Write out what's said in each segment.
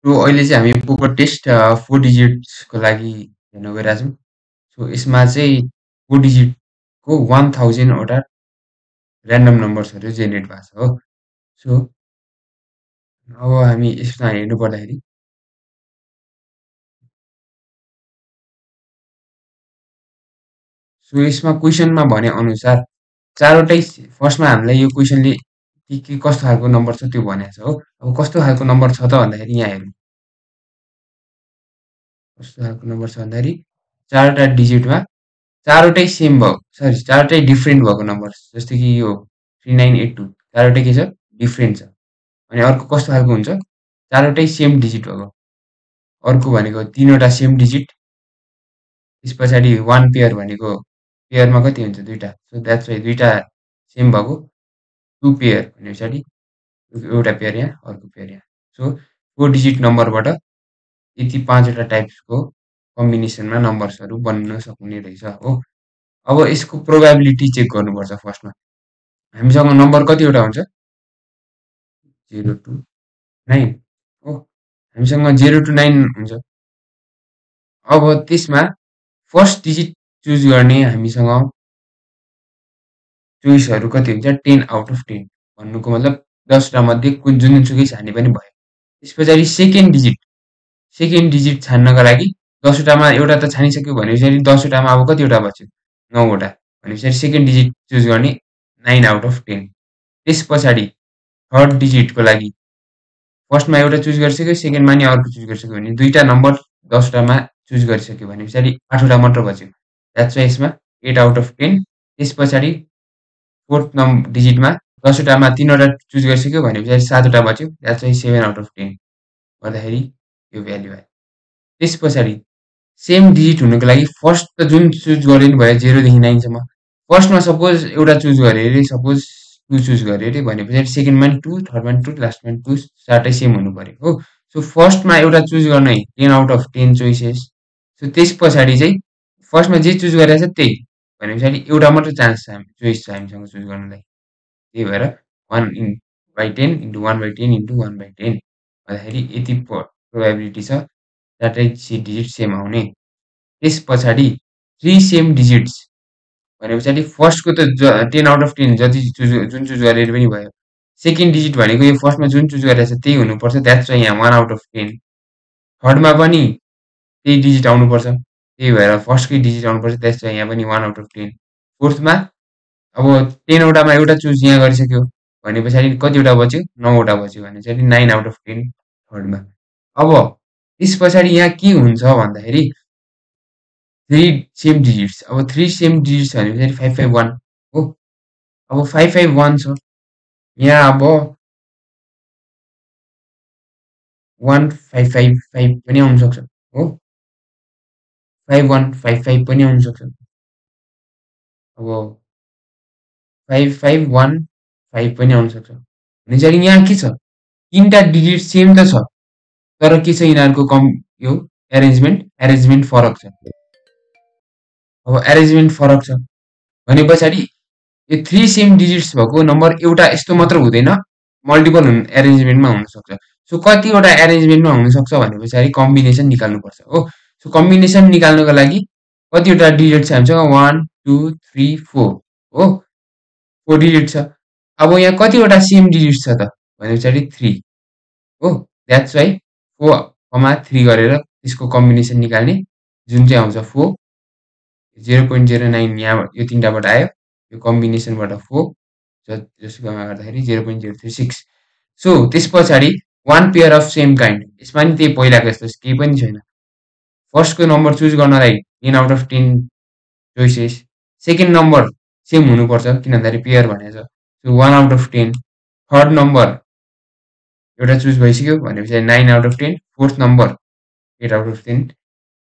So अहिले चाहिँ हामी पोकर टेस्ट 4 डिजिट्सको लागि हेर्न गइरहेको छौँ। सो यसमा चाहिँ 4 डिजिटको 1000 वटा ऱ्यान्डम नम्बर्सहरू जेनेरेट भएको छ हो। सो अब हामी यसमा हेर्नु पर्दाखेरि सो यसमा क्वेसनमा भने अनुसार चारवटै फर्स्टमा हामीलाई यो क्वेसनले के कस्तो खालको नम्बर छ त्यो भनेको छ हो। अब कस्तो खालको नम्बर छ त भन्दाखेरि यहाँ हेर्नु कस्तो खालको नम्बर छ भन्दाखेरि चारवटा डिजिटमा चारवटै सेम भएको सरी चारवटै डिफ्रेन्ट भएको नम्बर जस्तै कि यो 3982 चारवटै के छ डिफ्रेन्ट छ। अनि अर्को कस्तो खालको हुन्छ चारवटै सेम डिजिट भएको। अर्को भनेको तीनवटा सेम डिजिट त्यस पछाडि वान पेयर भनेको पेयरमा कति हुन्छ दुईवटा सो द्याट्स वाइ दुईवटा सेम भएको टु पेयर भने पछाडि एउटा पेयर यहाँ अर्को पेयर यहाँ। सो 4 डिजिट नम्बरबाट यति 5वटा टाइप्सको कम्बिनेसनमा नम्बर्सहरू बन्न सक्ने रहेछ हो। अब यसको प्रोबेबिलिटी चेक गर्नुपर्छ फर्स्टमा। हामीसँग नम्बर कतिवटा हुन्छ 0 to 9 हो। हामीसँग 0 to 9 हुन्छ। अब त्यसमा फर्स्ट डिजिट चुज गर्ने हामीसँग चोइसहरू कति हुन्छ 10 out of 10 भन्नुको मतलब 10वटा मध्ये जुनसुकै छाने पनि भयो। त्यस पछाडि सेकेन्ड डिजिट छान्नका लागि 10वटामा एउटा त छानिसक्यो भने पछाडि 10वटामा अब कतिवटा बच्यो 9वटा भने पछाडि सेकेन्ड डिजिट चुज गर्ने 9 out of 10। त्यस पछाडि थर्ड डिजिटको लागि फर्स्टमा एउटा चुज गरिसक्यो सेकेन्डमा नि अर्को चुज गरिसक्यो भने दुईवटा नम्बर 10वटामा चुज गरिसक्यो भने पछाडि 8वटा मात्र बच्यो द्याट्स वाइ यसमा 8 out of 10। त्यस पछाडि फोर्थ डिजिटमा 10वटामा 3वटा चुज गरिसक्यो भने पछाडि 7वटा बच्यो द्याट्स वाइ 7 out of 10 गर्दाखेरि यो भ्याल्यु आयो। त्यस पछाडि सेम डिजिट हुनुको लागि फर्स्ट त जुन चुज गरे नि भयो 0 देखि 9 सम्म फर्स्टमा सपोज एउटा चुज गरे अरे सपोज 2 चुज गरे अरे भने पछाडि सेकेन्डमा नि 2 थर्डमा नि 2 लास्टमा नि 2 चारटै सेम हुनु पर्यो हो। सो फर्स्टमा एउटा चुज गर्ने 10 out of 10 चोइसेस। सो त्यस पछाडि चाहिँ फर्स्टमा जे चुज गरेको छ त्यही भने पछाडि एउटा मात्र चान्स छ चोइस छ हामीसँग चुज गर्नलाई। त्यही भएर 1/10 into 1/10 into 1/10 भन्दाखेरि यति प्रोबेबिलिटी छ चारटै डिजिट सेम आउने। त्यस पछाडि 3 सेम डिजिट्स भने पछाडि फर्स्टको त 10 out of 10 जति जुन चुज गरेर पनि भयो। सेकेन्ड डिजिट भनेको यो फर्स्टमा जुन चुज गरेको छ त्यही हुनुपर्छ द्याट्स वाइ यहाँ 1 out of 10। थर्डमा पनि त्यही डिजिट आउनुपर्छ त्यही भएर फर्स्टकै डिजिट आउनुपर्छ द्याट्स वाइ यहाँ पनि 1 out of 10। फोर्थमा अब 10वटामा एउटा चुज यहाँ गरिसक्यो भने पछाडि कतिवटा बच्यो 9वटा बच्यो भने पछाडि 9 out of 10 थर्डमा। अब त्यस पछाडि यहाँ के हुन्छ भन्दाखेरि 3 सेम डिजिट्स अब 3 सेम डिजिट्स भने पछाडि 551 हो। अब 551 छ यहाँ अब 1555 पनि आउन सक्छ हो 5155 पनि आउन सक्छ। अब 5515 पनि आउन सक्छ भने चाहिँ यहाँ के छ तीनटा डिजिट सेम त छ तर के छ यिनीहरूको यो एरेन्जमेन्ट फरक छ। अब एरेन्जमेन्ट फरक छ भने पछाडि यो 3 सेम डिजिट्स भएको नम्बर एउटा यस्तो मात्र हुँदैन मल्टिपल एरेन्जमेन्टमा हुनसक्छ। सो कतिवटा एरेन्जमेन्टमा हुनसक्छ भने पछाडि कम्बिनेसन निकाल्नुपर्छ हो। सो कम्बिनेसन निकाल्नको लागि कतिवटा डिजिट छ हामीसँग 1 2 3 4 हो 4 डिजिट छ। अब यहाँ कतिवटा सेम डिजिट छ त भने पछाडि 3 हो द्याट्स वाइ 4, 3 गरेर त्यसको कम्बिनेसन निकाल्ने जुन चाहिँ आउँछ 4 0.09 यहाँ यो तिनटाबाट आयो यो कम्बिनेसनबाट 4 जसको गर्दाखेरि 0.036। सो त्यस पछाडि 1 पेयर अफ सेम काइन्ड यसमा नि त्यही पहिलाको जस्तो केही पनि छैन। फर्स्टको नम्बर चुज गर्नलाई 10 out of 10 choices second number same हुनुपर्छ किन भन्दाखेरि पेयर भनेको छ। So 1 out of 10 third number एउटा चुज भइसक्यो भने पछाडि 9 out of 10 fourth number 8 out of 10।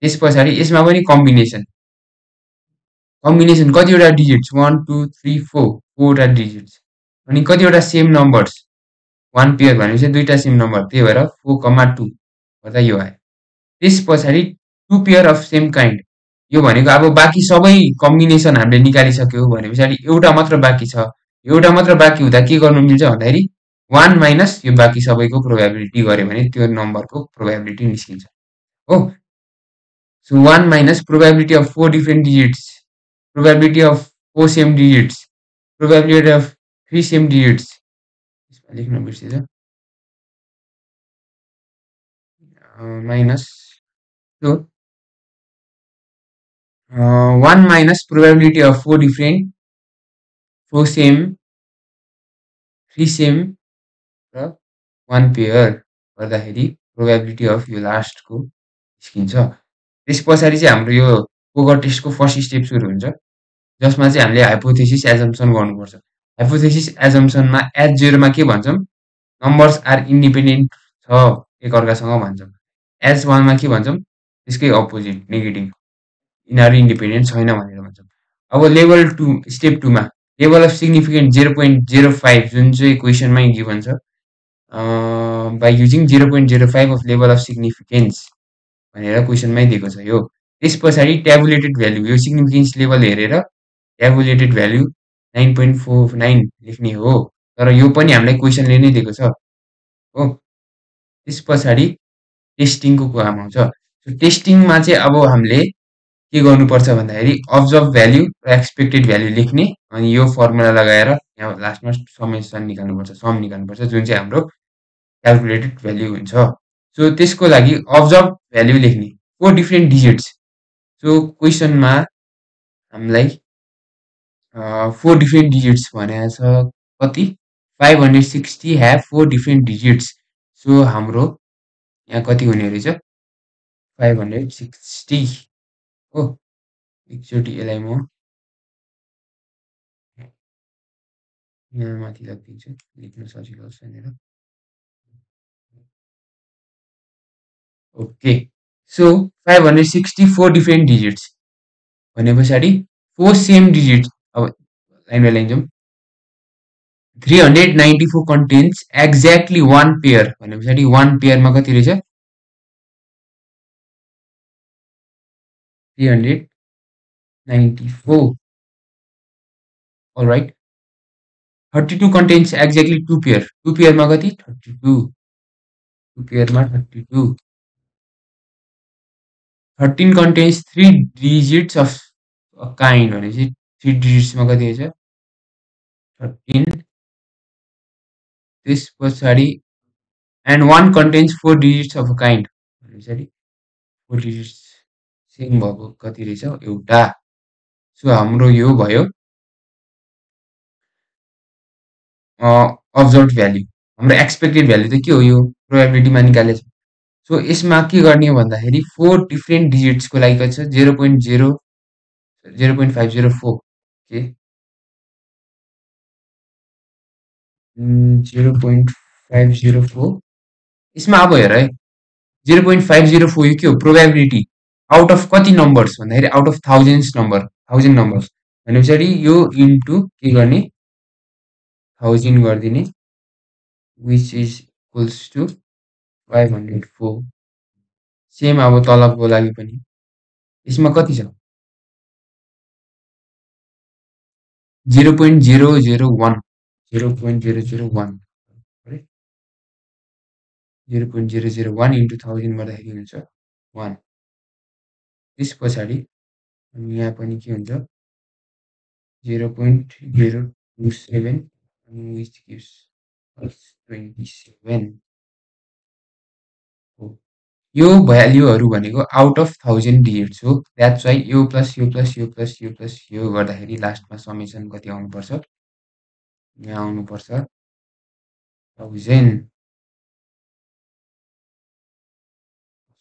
त्यस पछाडि यसमा पनि कम्बिनेसन कतिवटा डिजिट्स 1 2 3 4 4वटा डिजिट्स अनि कतिवटा सेम नम्बर्स 1 पेयर भनेपछि दुईवटा सेम नम्बर त्यही भएर 4,2 गर्दा यो आयो। त्यस पछाडि 2 पेयर अफ सेम काइन्ड यो भनेको अब बाँकी सबै कम्बिनेसन हामीले निकालिसक्यो भने पछाडि एउटा मात्र बाँकी छ। एउटा मात्र बाँकी हुँदा के गर्नु मिल्छ भन्दाखेरि 1 माइनस यो बाँकी सबैको प्रोबेबिलिटी गऱ्यो भने त्यो नम्बरको प्रोबेबिलिटी निस्किन्छ हो। So 1 minus probability of 4 different digits, probability of 4 same digits, probability of 3 same digits, यसमा लेख्न बिर्सेछ, माइनस त्यो 1 minus probability of 4 different 4 same 3 same र 1 पेयर गर्दाखेरि प्रोबेबिलिटी अफ यो लास्टको निस्किन्छ। त्यस पछाडि चाहिँ हाम्रो यो कोगर टेस्टको फर्स्ट स्टेप सुरु हुन्छ, जसमा चाहिँ हामीले हाइपोथेसिस एजम्सन गर्नुपर्छ। हाइपोथेसिस एजम्सनमा एच जेरोमा के भन्छौँ, नम्बर्स आर इन्डिपेन्डेन्ट छ एकअर्कासँग भन्छौँ। एच वानमा के भन्छौँ, त्यसकै अपोजिट नेगेटिभ, यिनीहरू इन्डिपेन्डेन्ट छैन भनेर भन्छौँ। अब लेभल 2 स्टेप 2 मा लेभल अफ सिग्निफिकेन्ट 0.05 जुन चाहिँ क्वेसनमै गिभन छ, by using 0.05 of level of significance भनेर क्वेसनमै दिएको छ यो। त्यस पछाडि ट्याबुलेटेड भ्यालु, यो सिग्निफिकेन्स लेभल हेरेर ट्याबुलेटेड भ्यालु 9.49 लेख्ने हो, तर यो पनि हामीलाई क्वेसनले नै दिएको छ हो। त्यस पछाडि टेस्टिङको काम आउँछ। टेस्टिङमा चाहिँ अब हामीले के गर्नुपर्छ भन्दाखेरि अब्जर्भ भ्याल्यु र एक्सपेक्टेड भ्याल्यु लेख्ने, अनि यो फर्मुला लगाएर यहाँ लास्टमा समेसन निकाल्नुपर्छ, सम निकाल्नुपर्छ, जुन चाहिँ हाम्रो क्यालकुलेटेड भ्याल्यु हुन्छ। सो त्यसको लागि अब्जर्भ भ्याल्यु लेख्ने 4 डिफ्रेन्ट डिजिट्स। सो क्वेसनमा हामीलाई 4 डिफ्रेन्ट डिजिट्स भनेको छ, कति 560 ह्याभ 4 डिफ्रेन्ट डिजिट्स। सो हाम्रो यहाँ कति हुने रहेछ 560 हो। एकचोटि यसलाई म यहाँ माथि लगिदिन्छु लेख्न सजिलो होस् भनेर। ओके, सो 564 डिफ्रेन्ट डिजिट्स भने पछाडि 4 सेम डिजिट्स, अब लाइन बाई लाइन जाउँ। 394 कन्टेन्ट्स एक्ज्याक्टली 1 पेयर भने पछाडि 1 पेयरमा कति रहेछ 394। अलराइट, 32 कन्टेन्ट्स एक्ज्याक्टली 2 पेयर, 2 पेयरमा कति 32, 2 पेयरमा 32। 13 कन्टेन्ट्स 3 डिजिट्स अफ काइन्ड भनेपछि 3 डिजिट्समा कति रहेछ 13। त्यस पछाडि and 1 contents 4 digits of kind भने पछाडि 4 डिजिट्स सेम भएको कति रहेछ एउटा। सो हाम्रो यो भयो अब्जर्भ भ्याल्यु। हाम्रो एक्सपेक्टेड भ्याल्यु त के हो, यो प्रोबेबिलिटीमा निकालेको छ। सो यसमा के गर्ने भन्दाखेरि 4 डिफ्रेन्ट डिजिट्सको लागि कति छ 0.504 के 0.504। यसमा अब हेर है 0.504 यो के हो प्रोबेबिलिटी आउट अफ कति नम्बर्स भन्दाखेरि out of thousands number, 1000 numbers भने पछाडि यो इन्टु के गर्ने 1000 गरिदिने, which is equals to 504। Same अब तलबको लागि पनि यसमा कति छ 0.001, 0.001 0.001 इन्टु 1000 गर्दाखेरि हुन्छ 1। त्यस पछाडि यहाँ पनि के हुन्छ 0.027 which gives us 27 हो। यो भ्याल्युहरू भनेको आउट अफ 1000 डिजिट्स हो। द्याट्स वाइ यो प्लस यो प्लस यो प्लस यो प्लस यो गर्दाखेरि लास्टमा समेसन कति आउनुपर्छ, यहाँ आउनुपर्छ 1000,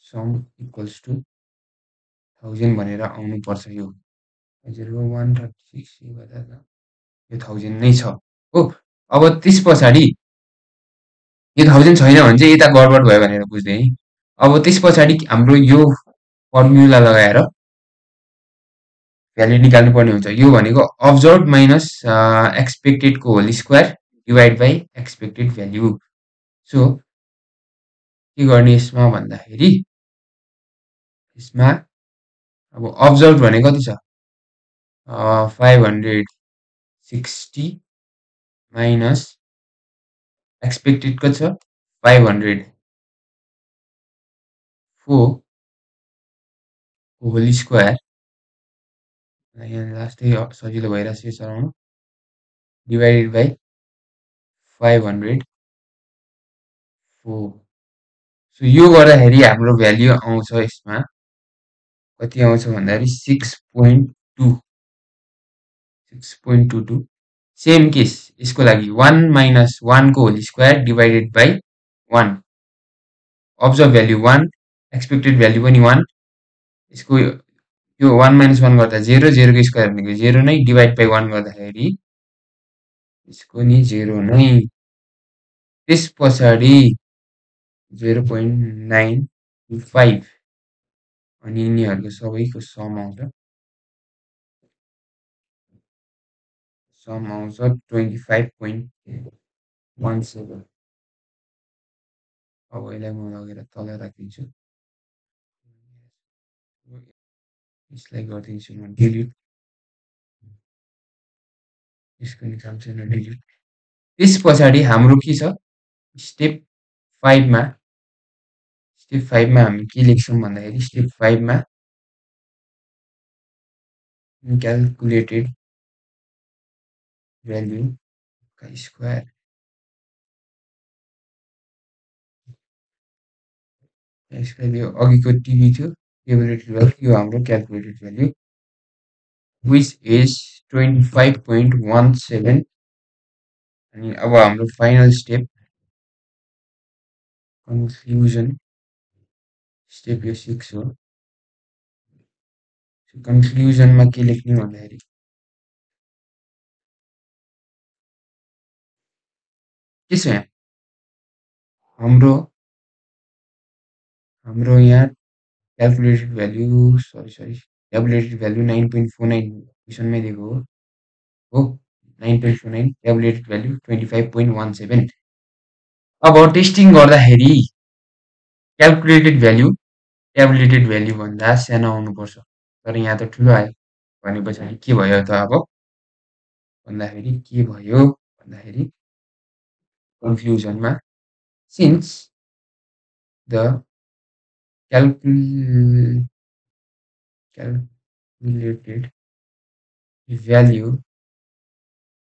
सम इक्वल्स टु 1000 भनेर आउनुपर्छ। यो 0136 यो 1000 नै छ हो। अब त्यस पछाडि यो 1000 छैन भने चाहिँ यता गडबड भयो भनेर बुझ्दै है। अब त्यस पछाडि हाम्रो यो फर्मुला लगाएर भ्याल्यु निकाल्नु पर्ने हुन्छ। यो भनेको अब्जर्भ माइनस एक्सपेक्टेडको whole square divide by expected value. So के गर्ने यसमा भन्दाखेरि यसमा अब अब्जर्भ भने कति छ 560 माइनस एक्सपेक्टेड कति छ 500 4 को होल स्क्वायर यहाँ लास्टै सजिलो भइरहेको छ यो चलाउनु डिभाइडेड बाई 500 4 सो यो गर्दाखेरि हाम्रो भ्याल्यु आउँछ यसमा कति आउँछ भन्दाखेरि 6.22 सेम केस यसको लागि 1 माइनस 1 को whole square divided by 1 observe value 1 expected value पनि 1 यसको यो 1 माइनस 1 गर्दा 0 0 को स्क्वायर भनेको 0 नै डिभाइड बाई 1 गर्दाखेरि यसको नि 0 नै त्यस पछाडि 0.925 अनि यिनीहरूको सबैको सम आउँछ 25.17 अब यसलाई म लगेर तल राखिदिन्छु यसलाई गरिदिन्छु म डिलिट यसको नि काम छैन डिलिट त्यस पछाडि हाम्रो के छ स्टेप 5 मा हामी के लेख्छौँ भन्दाखेरि स्टेप 5 मा क्याल्कुलेटेड भ्याल्यु स्क्वायर यसको यो अघिको टिभी थियो क्याल्कुलेटेड भ्याल्यु यो हाम्रो क्याल्कुलेटेड भ्याल्यु which is 25.17 अनि अब हाम्रो फाइनल स्टेप कन्क्लुजन स्टेप यो 6 हो कन्क्लुजनमा के लेख्ने भन्दाखेरि के छ यहाँ हाम्रो यहाँ calculated value sorry calculated value 9.49 क्वेसनमै दिएको हो 9.49 क्याल्कुलेटेड भ्याल्यु 25.17 अब टेस्टिङ गर्दाखेरि क्याल्कुलेटेड भ्याल्यु ट्याबुलेटेड भ्याल्यु भन्दा सानो आउनुपर्छ तर यहाँ त ठुलो आयो भनेपछि के भयो त अब भन्दाखेरि के भयो भन्दाखेरि कन्क्लुजनमा since the calculated value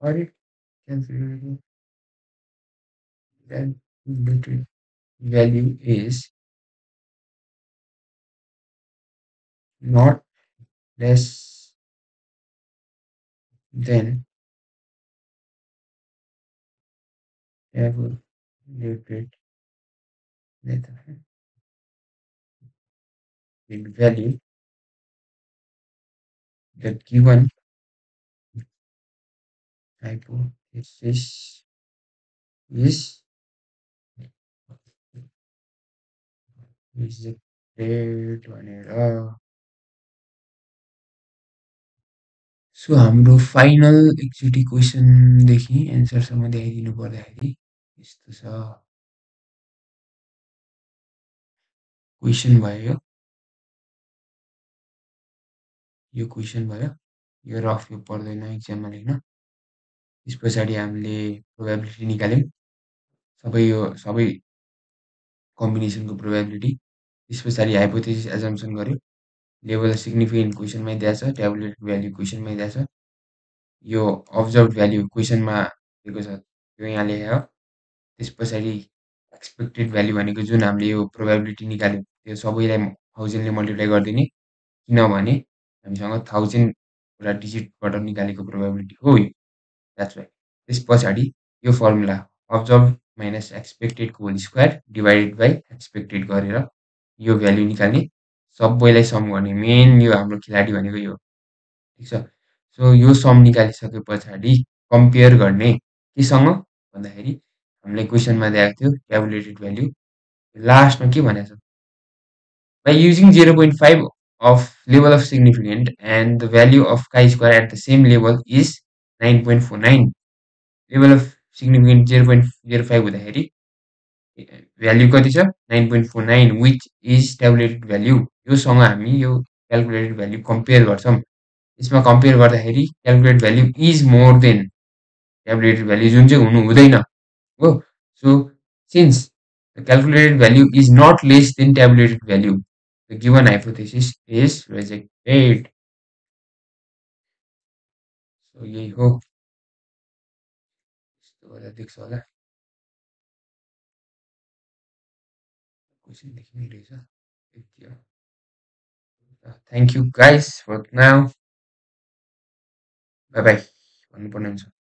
or calculated value is not less than calculated value the given hypothesis is rejected भनेर सो हाम्रो फाइनल एकचोटि क्वेसनदेखि एन्सरसम्म देखाइदिनु पर्दाखेरि यस्तो छ क्वेसन भयो यो क्वेसन भयो यो रफ यो पर्दैन एक्जाममा लेख्न त्यस पछाडि हामीले प्रोबेबिलिटी निकाल्यौँ सबै कम्बिनेसनको प्रोबेबिलिटी त्यस पछाडि हाइपोथेसिस एजम्सन गर्यो लेभल अफ सिग्निफिकेन्ट क्वेसनमै दिएको छ ट्याबुलेटेड भ्याल्यु क्वेसनमै दिएको छ यो अब्जर्भ भ्याल्यु क्वेसनमा दिएको छ त्यो यहाँ लेखेको त्यस पछाडि एक्सपेक्टेड भ्याल्यु भनेको जुन हामीले यो प्रोबेबिलिटी निकाल्यौँ त्यो सबैलाई 1000ले मल्टिप्लाई गरिदिने किनभने हामीसँग 1000 वटा डिजिटबाट निकालेको प्रोबेबिलिटी हो यो द्याट्स वाइ त्यस पछाडि यो फर्मुला अब्जर्भ माइनस एक्सपेक्टेडको whole square divided by expected गरेर यो भ्याल्यु निकाल्ने सबैलाई सम गर्ने मेन यो हाम्रो खेलाडी भनेको यो ठिक छ सो यो सम निकालिसके पछाडि कम्पेयर गर्ने केसँग भन्दाखेरि हामीले क्वेसनमा दिएको थियो ट्याबुलेटेड भ्याल्यु लास्टमा के भनेको छ by using 0.5 of level of significant and the value of chi-square at the same level is 9.49 level of significant 0.05 हुँदाखेरि भ्याल्यु कति छ 9.49 which is tabulated value योसँग हामी यो क्याल्कुलेटेड भ्याल्यु कम्पेयर गर्छौँ यसमा कम्पेयर गर्दाखेरि calculated value is more than tabulated value जुन चाहिँ हुनु हुँदैन हो So, since the calculated value is not less than tabulated value, the given hypothesis is rejected. So, यही हो यस्तो होला देख्छ होला क्वेसन देखिनै रहेछ यति हो thank you guys for now bye bye भन्नुपर्ने हुन्छ